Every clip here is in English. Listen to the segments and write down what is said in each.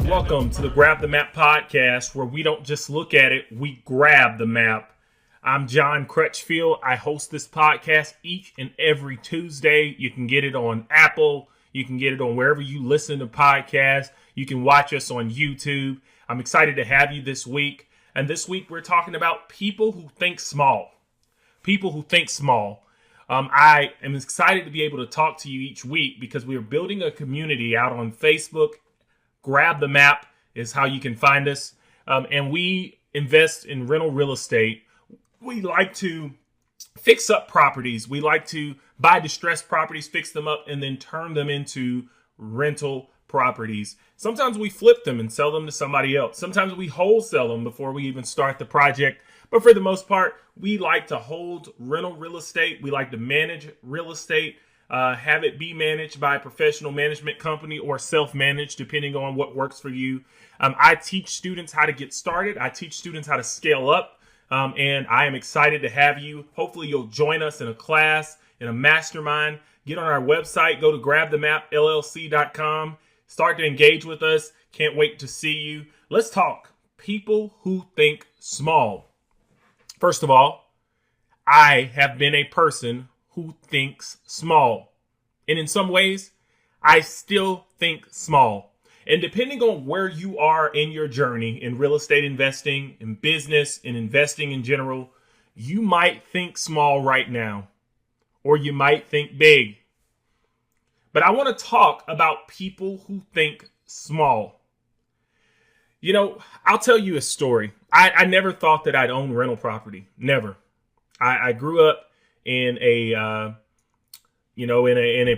Welcome to the Grab the Map podcast, where we don't just look at it, we grab the map. I'm Johnoson Crutchfield. I host this podcast each and every Tuesday. You can get it on Apple. You can get it on wherever you listen to podcasts. You can watch us on YouTube. I'm excited to have you this week. And this week we're talking about people who think small. People who think small. I am excited to be able to talk to you each week because we are building a community out on Facebook. Grab the Map is how you can find us. And we invest in rental real estate. We like to fix up properties. We like to buy distressed properties, fix them up, and then turn them into rental properties. Sometimes we flip them and sell them to somebody else. Sometimes we wholesale them before we even start the project. But for the most part, we like to hold rental real estate. We like to manage real estate, have it be managed by a professional management company or self-managed, depending on what works for you. I teach students how to get started. I teach students how to scale up. And I am excited to have you. Hopefully you'll join us in a class, in a mastermind. Get on our website. Go to grabthemapllc.com. Start to engage with us. Can't wait to see you. Let's talk. People who think small. First of all, I have been a person who thinks small. And in some ways, I still think small. And depending on where you are in your journey in real estate investing, in business, in investing in general, you might think small right now, or you might think big. But I want to talk about people who think small. You know, I'll tell you a story. I never thought that I'd own rental property. Never. I grew up in a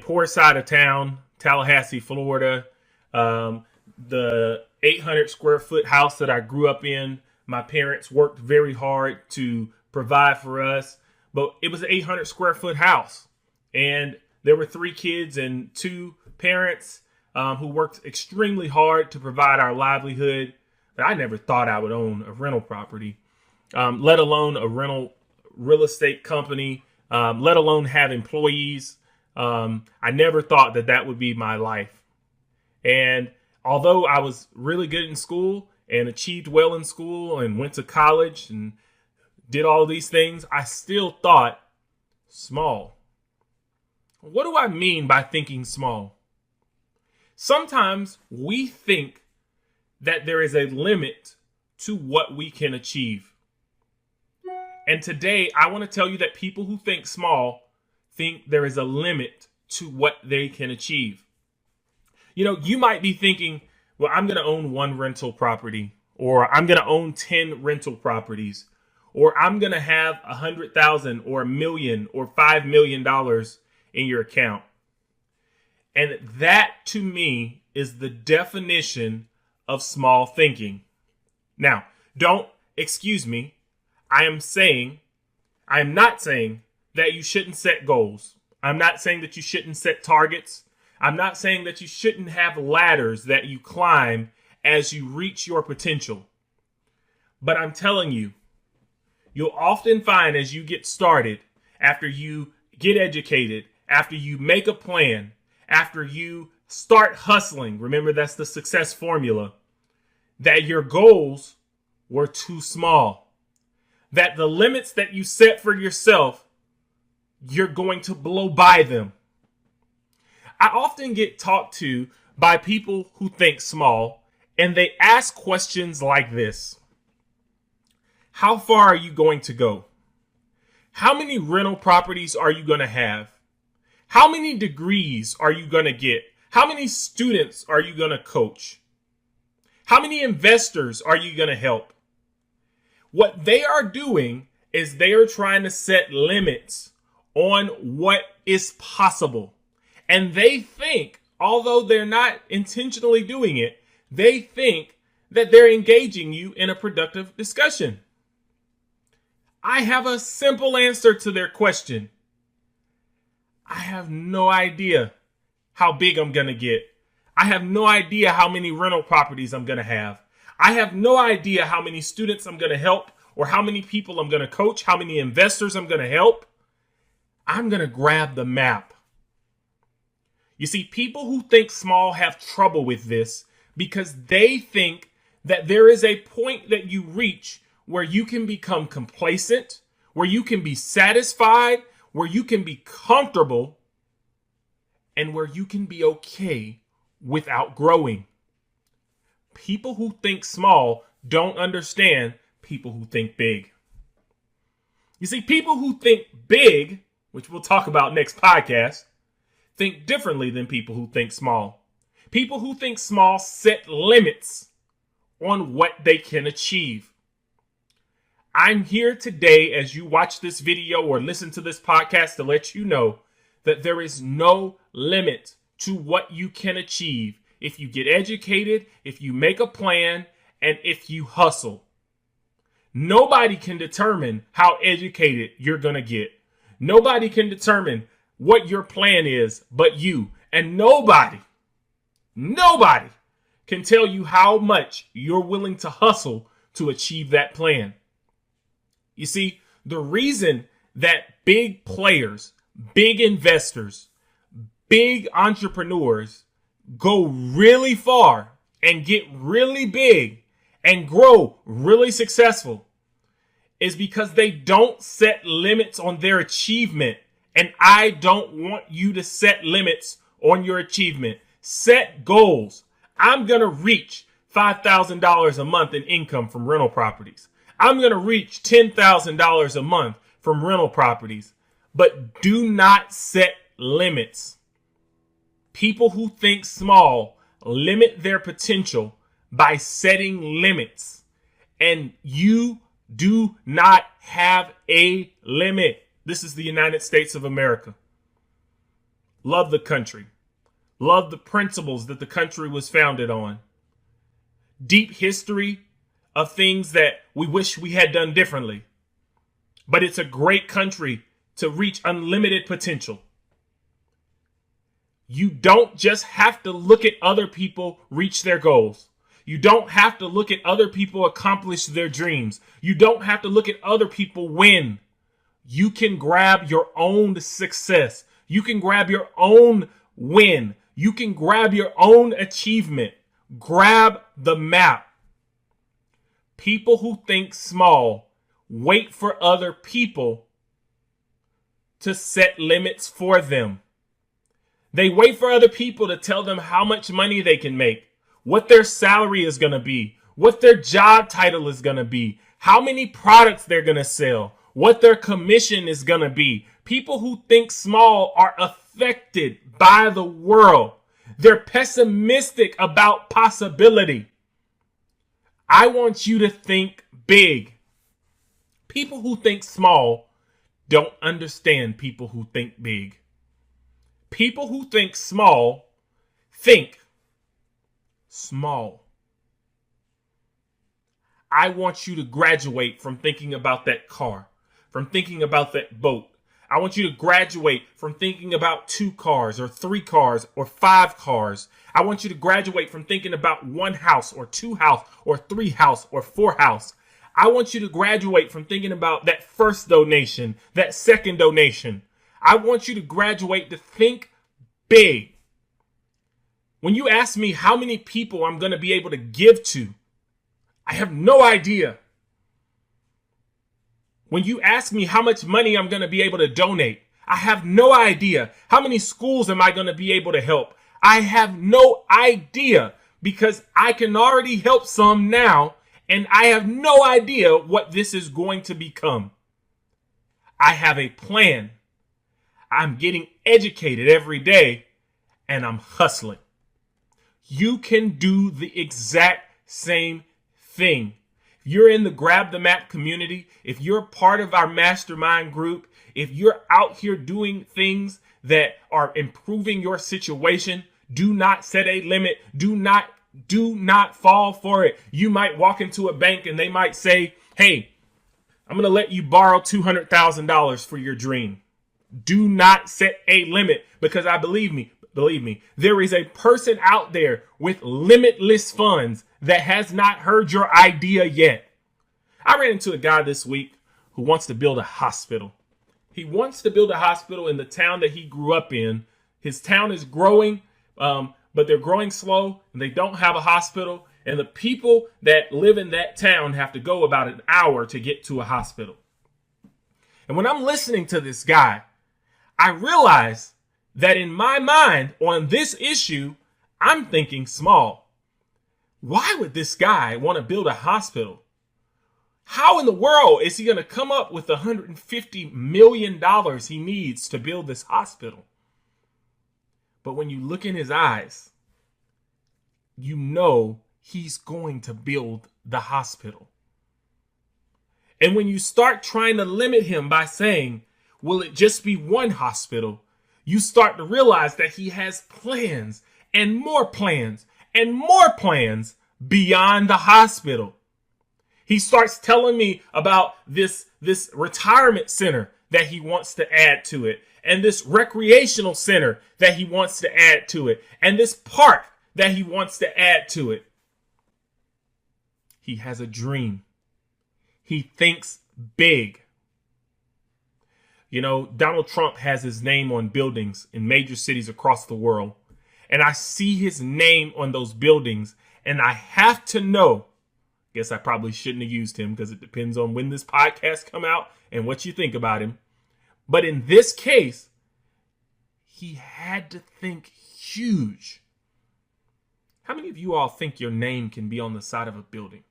poor side of town, Tallahassee, Florida. The 800 square foot house that I grew up in, my parents worked very hard to provide for us, but it was an 800 square foot house. And there were 3 kids and 2 parents who worked extremely hard to provide our livelihood. But I never thought I would own a rental property, let alone a rental real estate company, let alone have employees. I never thought that would be my life. And although I was really good in school and achieved well in school and went to college and did all these things, I still thought small. What do I mean by thinking small? Sometimes we think that there is a limit to what we can achieve. And today, I want to tell you that people who think small think there is a limit to what they can achieve. You know, you might be thinking, well, I'm going to own 1 rental property, or I'm going to own 10 rental properties, or I'm going to have $100,000 or $1 million or $5 million in your account. And that, to me, is the definition of small thinking. Now, excuse me, I am not saying that you shouldn't set goals. I'm not saying that you shouldn't set targets. I'm not saying that you shouldn't have ladders that you climb as you reach your potential. But I'm telling you, you'll often find as you get started, after you get educated, after you make a plan, after you start hustling, remember that's the success formula, that your goals were too small. That the limits that you set for yourself, you're going to blow by them. I often get talked to by people who think small, and they ask questions like this. How far are you going to go? How many rental properties are you going to have? How many degrees are you going to get? How many students are you going to coach? How many investors are you going to help? What they are doing is they are trying to set limits on what is possible. And they think, although they're not intentionally doing it, they think that they're engaging you in a productive discussion. I have a simple answer to their question. I have no idea how big I'm going to get. I have no idea how many rental properties I'm going to have. I have no idea how many students I'm going to help or how many people I'm going to coach, how many investors I'm going to help. I'm going to grab the map. You see, people who think small have trouble with this because they think that there is a point that you reach where you can become complacent, where you can be satisfied, where you can be comfortable, and where you can be okay without growing. People who think small don't understand people who think big. You see, people who think big, which we'll talk about next podcast, think differently than people who think small. People who think small set limits on what they can achieve. I'm here today as you watch this video or listen to this podcast to let you know that there is no limit to what you can achieve if you get educated, if you make a plan, and if you hustle. Nobody can determine how educated you're going to get. Nobody can determine what your plan is but you. And nobody can tell you how much you're willing to hustle to achieve that plan. You see, the reason that big players, big investors, big entrepreneurs go really far and get really big and grow really successful is because they don't set limits on their achievement. And I don't want you to set limits on your achievement. Set goals. I'm going to reach $5,000 a month in income from rental properties. I'm going to reach $10,000 a month from rental properties. But do not set limits. People who think small limit their potential by setting limits. And you do not have a limit. This is the United States of America. Love the country. Love the principles that the country was founded on. Deep history of things that we wish we had done differently. But it's a great country to reach unlimited potential. You don't just have to look at other people reach their goals. You don't have to look at other people accomplish their dreams. You don't have to look at other people win. You can grab your own success. You can grab your own win. You can grab your own achievement. Grab the map. People who think small wait for other people to set limits for them. They wait for other people to tell them how much money they can make, what their salary is going to be, what their job title is going to be, how many products they're going to sell, what their commission is going to be. People who think small are affected by the world. They're pessimistic about possibility. I want you to think big. People who think small don't understand people who think big. People who think small think small. I want you to graduate from thinking about that car, from thinking about that boat. I want you to graduate from thinking about 2 cars or 3 cars or 5 cars. I want you to graduate from thinking about 1 house or 2 house or 3 house or 4 house. I want you to graduate from thinking about that first donation, that second donation. I want you to graduate to think big. When you ask me how many people I'm going to be able to give to, I have no idea. When you ask me how much money I'm going to be able to donate, I have no idea. How many schools am I going to be able to help? I have no idea because I can already help some now, and I have no idea what this is going to become. I have a plan. I'm getting educated every day, and I'm hustling. You can do the exact same thing. If you're in the Grab the Map community, if you're part of our mastermind group, if you're out here doing things that are improving your situation, do not set a limit. Do not fall for it. You might walk into a bank and they might say, hey, I'm going to let you borrow $200,000 for your dream. Do not set a limit because believe me, there is a person out there with limitless funds that has not heard your idea yet. I ran into a guy this week who wants to build a hospital. He wants to build a hospital in the town that he grew up in. His town is growing, but they're growing slow and they don't have a hospital. And the people that live in that town have to go about an hour to get to a hospital. And when I'm listening to this guy, I realize that in my mind on this issue, I'm thinking small. Why would this guy want to build a hospital? How in the world is he going to come up with the $150 million he needs to build this hospital? But when you look in his eyes, you know he's going to build the hospital. And when you start trying to limit him by saying, will it just be one hospital? You start to realize that he has plans and more plans and more plans beyond the hospital. He starts telling me about this retirement center that he wants to add to it, and this recreational center that he wants to add to it, and this park that he wants to add to it. He has a dream. He thinks big. You know, Donald Trump has his name on buildings in major cities across the world. And I see his name on those buildings, and I have to know. Guess I probably shouldn't have used him because it depends on when this podcast come out and what you think about him. But in this case, he had to think huge. How many of you all think your name can be on the side of a building?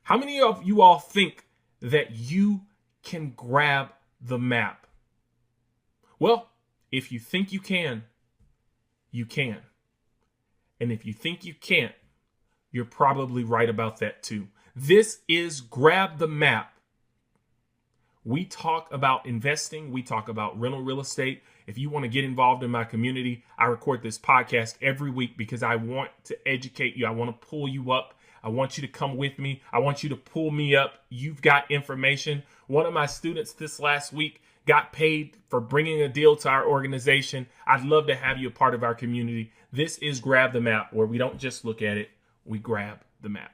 How many of you all think that you can grab the map? Well, if you think you can, you can. And if you think you can't, you're probably right about that too. This is Grab the Map. We talk about investing. We talk about rental real estate. If you want to get involved in my community, I record this podcast every week because I want to educate you. I want to pull you up. I want you to come with me. I want you to pull me up. You've got information. One of my students this last week got paid for bringing a deal to our organization. I'd love to have you a part of our community. This is Grab the Map, where we don't just look at it, we grab the map.